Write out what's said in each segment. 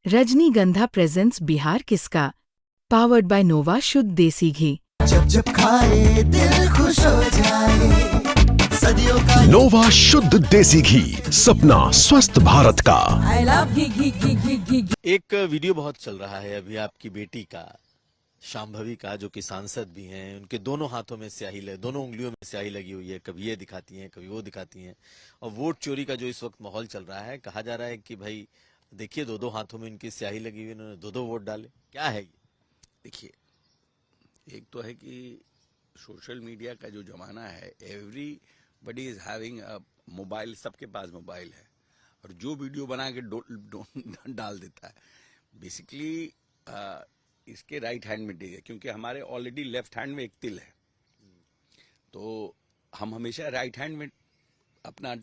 रजनीगंधा प्रेजेंट्स बिहार किसका, powered by नोवा शुद्ध देसी घी। जब जब खाए दिल खुश हो जाए, सदियों का नोवा शुद्ध देसी घी, सपना स्वस्थ भारत का। I love घी। एक वीडियो बहुत चल रहा है अभी आपकी बेटी का, शांभवी का, जो कि सांसद भी हैं। उनके दोनों हाथों में स्याही दोनों उंगलियों में स्याही लगी हुई है, कभी ये दिखाती हैं कभी वो दिखाती हैं। और वोट चोरी का जो इस वक्त माहौल चल रहा है, कहा जा रहा है कि भाई देखिए दो हाथों में इनकी स्याही लगी हुई, इन्होंने दो वोट डाले। क्या है ये? देखिए, एक तो है कि सोशल मीडिया का जो जमाना है, everybody is having a mobile, सबके पास मोबाइल है और जो वीडियो बना के डाल देता है। बेसिकली इसके राइट हैंड में है, क्योंकि हमारे ऑलरेडी लेफ्ट हैंड में एक तिल है, तो हम हमेशा राइट हैंड में अपना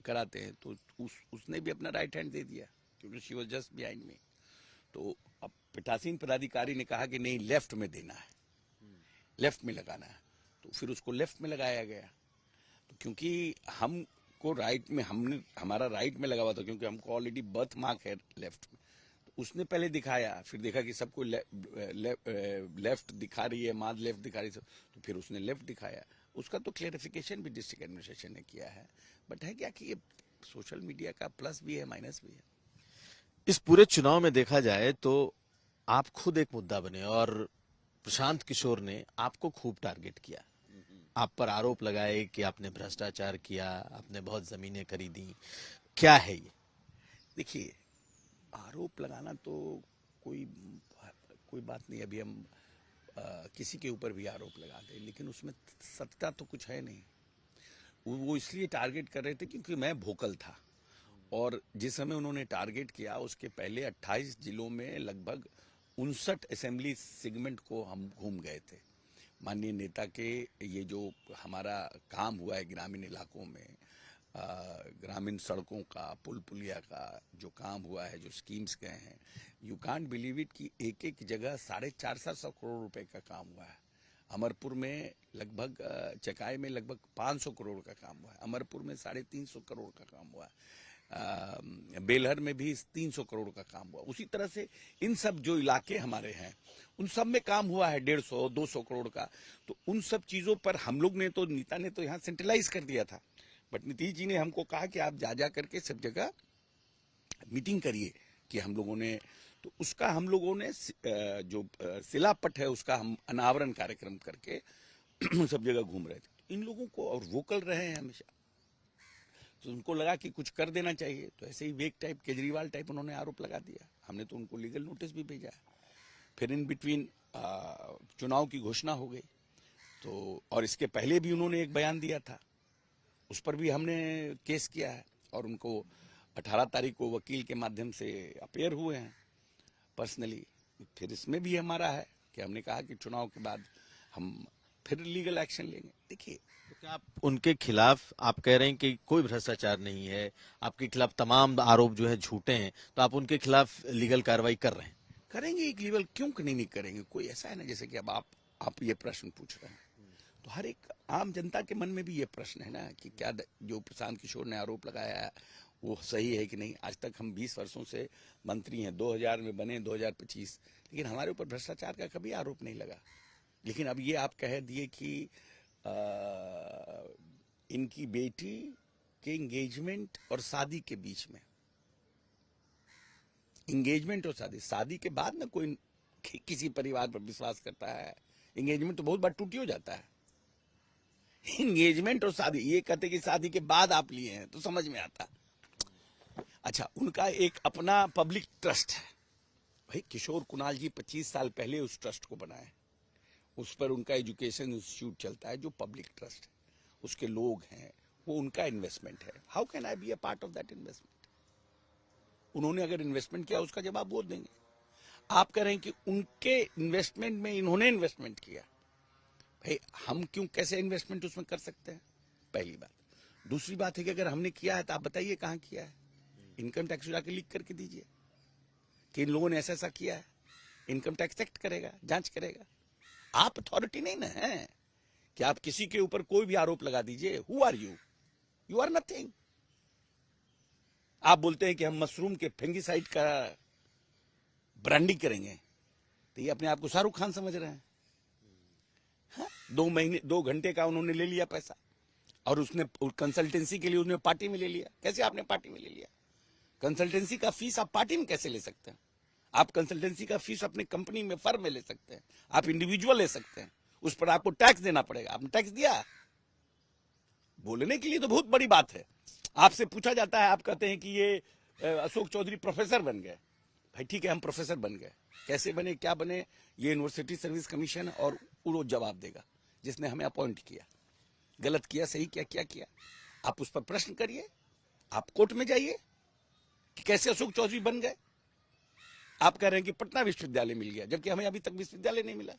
कराते हैं। तो उसने भी अपना राइट हैंड दे दिया, क्योंकि she was just behind me. तो अब पीठासीन पदाधिकारी ने कहा कि नहीं, लेफ्ट में देना है, लेफ्ट में लगाना है, तो फिर उसको लेफ्ट में लगाया गया। तो क्योंकि हमको राइट में, हमारा राइट में लगा हुआ था, क्योंकि हमको ऑलरेडी बर्थ मार्क है लेफ्ट में, तो उसने पहले दिखाया, फिर देखा कि सबको लेफ्ट दिखा रही है, माँ लेफ्ट दिखा रही है, तो फिर उसने लेफ्ट दिखाया। उसका तो क्लेरिफिकेशन भी डिस्ट्रिक्ट एडमिनिस्ट्रेशन ने किया है। बट है क्या कि ये सोशल मीडिया का प्लस भी है, माइनस भी है। इस पूरे चुनाव में देखा जाए तो आप खुद एक मुद्दा बने और प्रशांत किशोर ने आपको खूब टारगेट किया, आप पर आरोप लगाए कि आपने भ्रष्टाचार किया, आपने बहुत जमीनें खरीदी। क्या है ये? देखिए, आरोप लगाना तो कोई बात नहीं। अभी हम किसी के ऊपर भी आरोप लगा दें, लेकिन उसमें सत्ता तो कुछ है नहीं। वो इसलिए टारगेट कर रहे थे क्योंकि मैं भोकल था, और जिस समय उन्होंने टारगेट किया उसके पहले 28 जिलों में लगभग 59 असेंबली सेगमेंट को हम घूम गए थे। माननीय नेता के ये जो हमारा काम हुआ है ग्रामीण इलाकों में, ग्रामीण सड़कों का, पुल पुलिया का जो काम हुआ है, जो स्कीम्स गए हैं, यू कांट बिलीव इट कि एक एक जगह 450 करोड़ रुपए का काम हुआ है। अमरपुर में लगभग, चकाई में लगभग 500 करोड़ का काम हुआ है, अमरपुर में 350 करोड़ का काम हुआ है, बेलहर में भी 300 करोड़ का काम हुआ। उसी तरह से इन सब जो इलाके हमारे हैं, उन सब में काम हुआ है 150-200 करोड़ का। तो उन सब चीजों पर हम लोग ने तो, नेता ने तो यहाँ सेंट्रलाइज कर दिया था, बट नीतीश जी ने हमको कहा कि आप जा करके सब जगह मीटिंग करिए, कि हम लोगों ने, तो उसका हम लोगों ने जो शिलापट है उसका हम अनावरण कार्यक्रम करके सब जगह घूम रहे थे। इन लोगों को, और वोकल रहे हैं हमेशा, तो उनको लगा कि कुछ कर देना चाहिए, तो ऐसे ही वेग टाइप, केजरीवाल टाइप उन्होंने आरोप लगा दिया। हमने तो उनको लीगल नोटिस भी भेजा है। फिर इन बिटवीन चुनाव की घोषणा हो गई, तो और इसके पहले भी उन्होंने एक बयान दिया था, उस पर भी हमने केस किया है, और उनको 18 तारीख को वकील के माध्यम से अपेयर हुए हैं पर्सनली। फिर इसमें भी हमारा है कि हमने कहा कि चुनाव के बाद हम फिर लीगल एक्शन लेंगे। देखिए, क्या आप उनके खिलाफ, आप कह रहे हैं कि कोई भ्रष्टाचार नहीं है, आपके खिलाफ तमाम आरोप जो है झूठे हैं, तो आप उनके खिलाफ लीगल कार्रवाई कर रहे हैं? करेंगे, एक लीगल, क्यों नहीं करेंगे। कोई ऐसा है ना, जैसे कि अब आप ये प्रश्न पूछ रहे हैं, तो हर एक आम जनता के मन में भी ये प्रश्न है ना कि क्या जो प्रशांत किशोर ने आरोप लगाया है वो सही है कि नहीं। आज तक हम 20 वर्षों से मंत्री हैं, 2000 में बने, 2025, लेकिन हमारे ऊपर भ्रष्टाचार का कभी आरोप नहीं लगा। लेकिन अब ये आप कह दिए कि इनकी बेटी के एंगेजमेंट और शादी के बीच में, एंगेजमेंट और शादी के बाद ना कोई किसी परिवार पर विश्वास करता है। एंगेजमेंट तो बहुत बार टूटी हो जाता है, एंगेजमेंट और शादी, ये कहते कि शादी के बाद आप लिए हैं तो समझ में आता। अच्छा, उनका एक अपना पब्लिक ट्रस्ट है भाई। किशोर कुणाल जी 25 साल पहले उस ट्रस्ट को बनाए, उस पर उनका एजुकेशन इंस्टीट्यूट चलता है, जो पब्लिक ट्रस्ट है, उसके लोग हैं, वो उनका इन्वेस्टमेंट है। How can I be a part of that investment? उन्होंने अगर इन्वेस्टमेंट किया, उसका जवाब वो देंगे। आप कह रहे हैं कि उनके इन्वेस्टमेंट में इन्होंने इन्वेस्टमेंट किया, भाई हम क्यों, कैसे इन्वेस्टमेंट उसमें कर सकते हैं? पहली बात। दूसरी बात है कि अगर हमने किया है तो आप बताइए कहां किया है। इनकम टैक्स जाके लीक करके दीजिए कि इन लोगों ने ऐसा किया है। इनकम टैक्स एक्ट करेगा, जांच करेगा। आप अथॉरिटी नहीं ना है कि आप किसी के ऊपर कोई भी आरोप लगा दीजिए। Who are you? You are nothing. आप बोलते हैं कि हम मशरूम के फंगिसाइड का ब्रांडिंग करेंगे, तो ये अपने आप को शाहरुख खान समझ रहे हैं। हाँ? 2 घंटे का उन्होंने ले लिया पैसा, और उसने कंसल्टेंसी के लिए उसने पार्टी में ले लिया। कैसे आपने पार्टी में ले लिया? कंसल्टेंसी का फीस आप पार्टी में कैसे ले सकते हैं? आप कंसल्टेंसी का फीस अपने कंपनी में, फर्म में ले सकते हैं, आप इंडिविजुअल ले सकते हैं, उस पर आपको टैक्स देना पड़ेगा। आपने टैक्स दिया? बोलने के लिए तो बहुत बड़ी बात है। आपसे पूछा जाता है, आप कहते हैं कि ये अशोक चौधरी प्रोफेसर बन गए। भाई ठीक है, हम प्रोफेसर बन गए, कैसे बने, क्या बने, ये यूनिवर्सिटी सर्विस कमीशन और वो जवाब देगा जिसने हमें अपॉइंट किया। गलत किया, सही किया, क्या किया, आप उस पर प्रश्न करिए, आप कोर्ट में जाइए कि कैसे अशोक चौधरी बन गए। आप कह रहे हैं कि पटना विश्वविद्यालय मिल गया, जबकि हमें अभी तक विश्वविद्यालय नहीं मिला,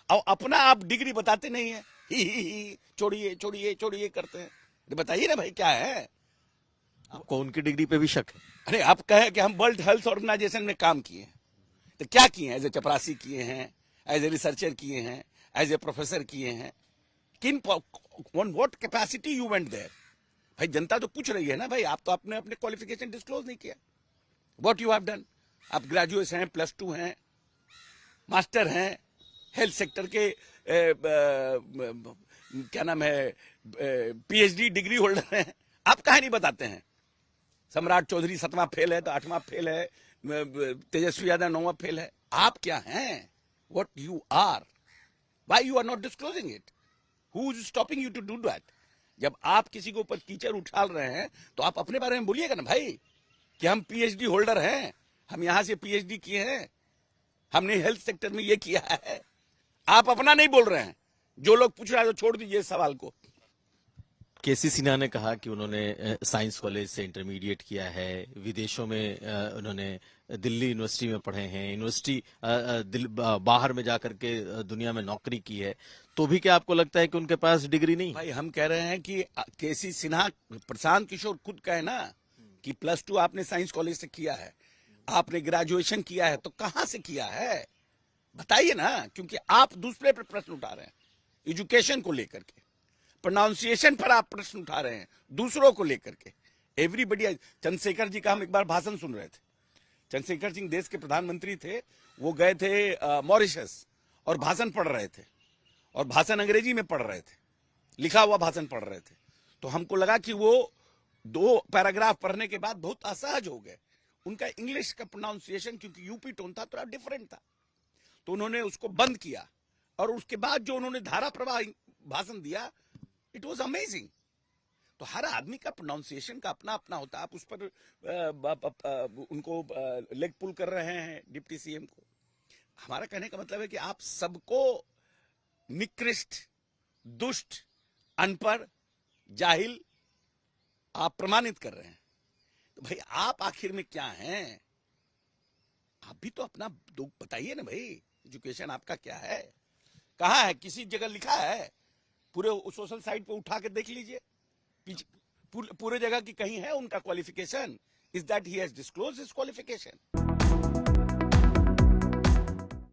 और अपना आप डिग्री बताते नहीं है, ही छोड़िए छोड़िए छोड़िए करते हैं। तो बताइए ना भाई, क्या है? आपको उनकी डिग्री पे भी शक है? अरे आप कहें कि हम वर्ल्ड हेल्थ ऑर्गेनाइजेशन में काम किए हैं, तो क्या किए हैं? एज ए चपरासी किए हैं, एज ए रिसर्चर किए हैं, एज ए प्रोफेसर किए हैं, किन on what capacity you went there? भाई जनता तो पूछ रही है ना भाई, आप तो अपने अपने क्वालिफिकेशन डिस्क्लोज नहीं किया। What you have done? आप ग्रेजुएट हैं, +2 हैं, मास्टर हैं, हेल्थ सेक्टर के क्या नाम है, PhD डिग्री होल्डर हैं, आप कहा नहीं बताते हैं? सम्राट चौधरी 7वां फेल है तो 8वां फेल है, तेजस्वी यादव 9वां फेल है। आप क्या हैं? What you are? Why you are not disclosing it? Who is stopping you to do that? जब आप किसी के ऊपर कीचड़ उछाल रहे हैं तो आप अपने बारे में बोलिएगा ना भाई, कि हम PhD होल्डर हैं, हम यहां से PhD किए हैं, हमने हेल्थ सेक्टर में ये किया है। आप अपना नहीं बोल रहे हैं। जो लोग पूछ रहे हैं तो छोड़ दीजिए इस सवाल को। केसी सिन्हा ने कहा कि उन्होंने साइंस कॉलेज से इंटरमीडिएट किया है, विदेशों में उन्होंने दिल्ली यूनिवर्सिटी में पढ़े हैं, यूनिवर्सिटी बाहर में जाकर के दुनिया में नौकरी की है, तो भी क्या आपको लगता है कि उनके पास डिग्री नहीं? भाई हम कह रहे हैं कि केसी सिन्हा, प्रशांत किशोर खुद कहे ना कि +2 आपने साइंस कॉलेज से किया है, आपने ग्रेजुएशन किया है, तो कहां से किया है बताइए ना, क्योंकि आप दूसरे पर प्रश्न उठा रहे हैं, एजुकेशन को लेकर के, प्रोनाउंसिएशन पर आप प्रश्न उठा रहे हैं दूसरों को लेकर के। एवरीबडी, चंद्रशेखर जी का हम एक बार भाषण सुन रहे थे। चंद्रशेखर सिंह देश के प्रधानमंत्री थे, वो गए थे मॉरिशस और भाषण पढ़ रहे थे, और भाषण अंग्रेजी में पढ़ रहे थे, लिखा हुआ भाषण पढ़ रहे थे। तो हमको लगा कि वो 2 पैराग्राफ पढ़ने के बाद बहुत असहज हो गए। उनका इंग्लिश का प्रोनाउंसिएशन, क्योंकि यूपी टोन था, थोड़ा डिफरेंट था, तो उन्होंने उसको बंद किया, और उसके बाद जो उन्होंने धारा प्रवाह भाषण दिया, इट वॉज अमेजिंग। तो हर आदमी का प्रोनाउंसिएशन का अपना अपना होता है। आप उस पर उनको लेग पुल कर रहे हैं डिप्टी सीएम को। हमारा कहने का मतलब है कि आप सबको निकृष्ट, दुष्ट, अनपढ़, जाहिल आप प्रमाणित कर रहे हैं। तो भाई आप आखिर में क्या हैं? आप भी तो अपना बताइए ना भाई, एजुकेशन आपका क्या है, कहाँ है? किसी जगह लिखा है? पूरे सोशल साइट पे उठा के देख लीजिए, पूरे जगह की कहीं है उनका qualification? Is that he has disclosed his qualification?